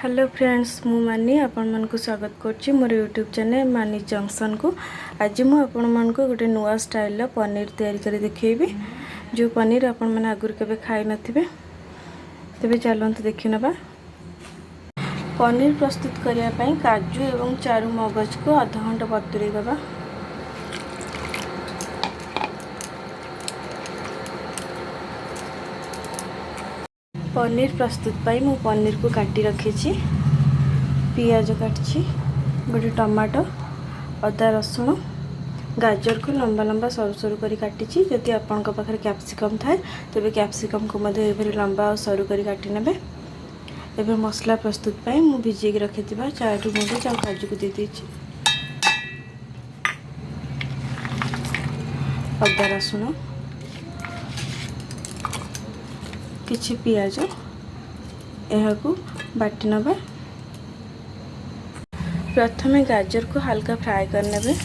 Hello friends, मु मानी आपण मन को स्वागत करछि मोर यूट्यूब चैनल मानी जंक्शन को। आज मु आपण मन को गोटे नुआ स्टाइल पनीर तैयारी कर देखिबी। जो पनीर आपण मन आगुर केबे खाइ नथिबे, तबे चलंत देखि नबा। पनीर प्रस्तुत करिया पई काजू एवं चारु मगज को आधा घंटा बतुरै दबा। पनीर प्रस्तुत पाई मु पनीर को काटी रखी, पियाज काटी, गोटे टमाटो, अदा रसुण, गाजर को लंबा लंबा सरू सरू कर काटी। जदि आपण पाखे कैप्सिकम थाए तेबे कैप्सिकम को लंबा और सरू कर काटी नेबे। एबे मसला प्रस्तुत पाई मु भिजेक रखि चारु मगज और काजू को दे देछि। अदा रसुण, किछि पियाज यह को बाटी नबा। प्रथमे गाजर को हल्का फ्राई कर नेबे।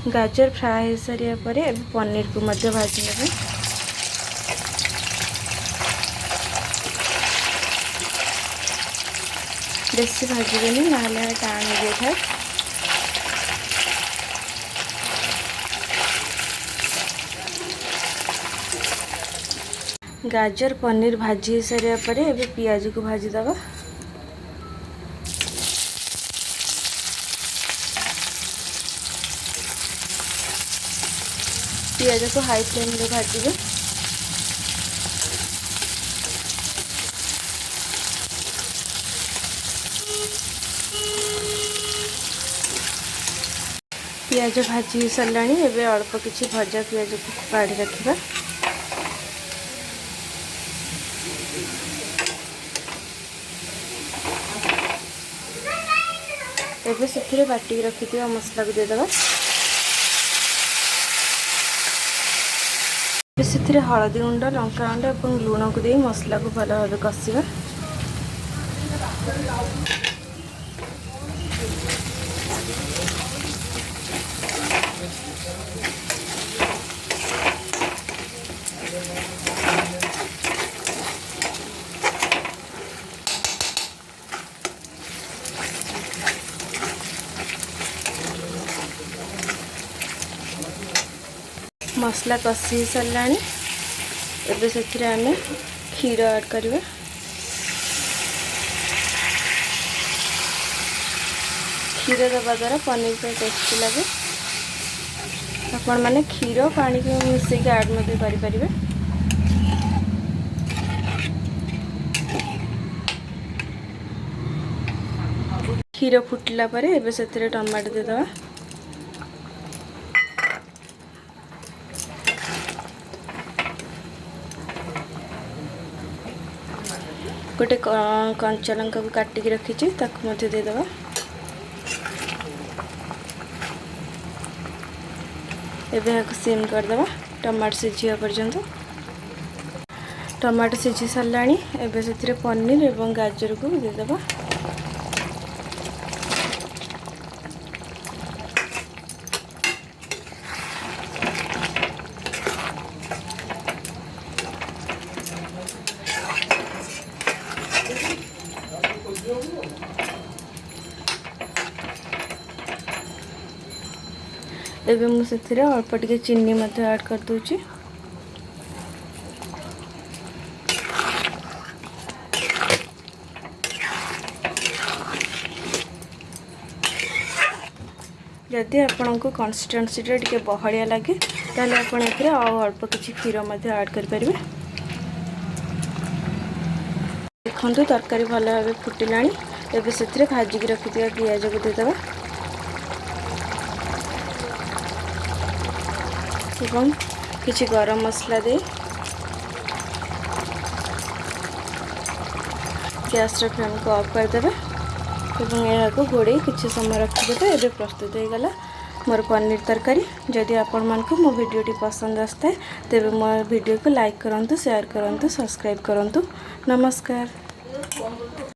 गाजर फ्राई हो सारिया परे अब पनीर को मध्य भाजी नेबे। बेसी भाजबेनी ना टाण हो जाए। गाजर पनीर भाजी हो सारिया परे अब पियाज को भाजी दबा। पियाज को हाई फ्लेम रे भाजिबे। पियाज भाजी सरलाणी। एबे अल्प किछि भजा पियाज को काढ़ी रखिबा। एबे सेथिरे बाटी रखिथिबा मसला को दे देबा। से हलदी गुंड, लंका गुंड और लुण को दे मसला को भल भाव कषा। मसला कषि सरलाणी। एबे सेथिरे आमे खीर ऐड करबा। खीर दबा द्वारा पनीर पे टेस्टी लगे। आपण माने खीर पानी को मिसे के ऐड मध्ये करि परिबे। खीर फुटला परे एबे सेथिरे टमाटो दे दबा। गोटे कंचा लंका को काटिक रखी दे दबा। एबे सिम कर दबा टमाटो सिझिया पर्यंत। टमाटो सिझी सरलाणी। एबे सेथिरे पनीर एवं गाजर को दे दबा। एबे मु सेथिरे अल्प टिके चीनी मध्य ऐड कर दूची। जदि आपण को कंसिस्टेंसी टिके बहलिया लगे ताले आपण एथिरे अल्प किछि खीर मध्य ऐड कर परिबे। देखंतु तरकारी भल भाव फुटिलाणी। एबे सेथिरे भाजी की रखिथिया पियाज को दे दबा एवं किछि गरम मसला दे गैस फ्लेम को ऑफ कर देबे एवं यह को घोड़े किछि समय रखिदेबे। एबे प्रस्तुत हो गला मोर पनीर तरकारी। जदि आपण मानकु मो वीडियोटी पसंद आसता है तेबे मो वीडियो को लाइक करंतु, शेयर करंतु, सब्सक्राइब करंतु। नमस्कार।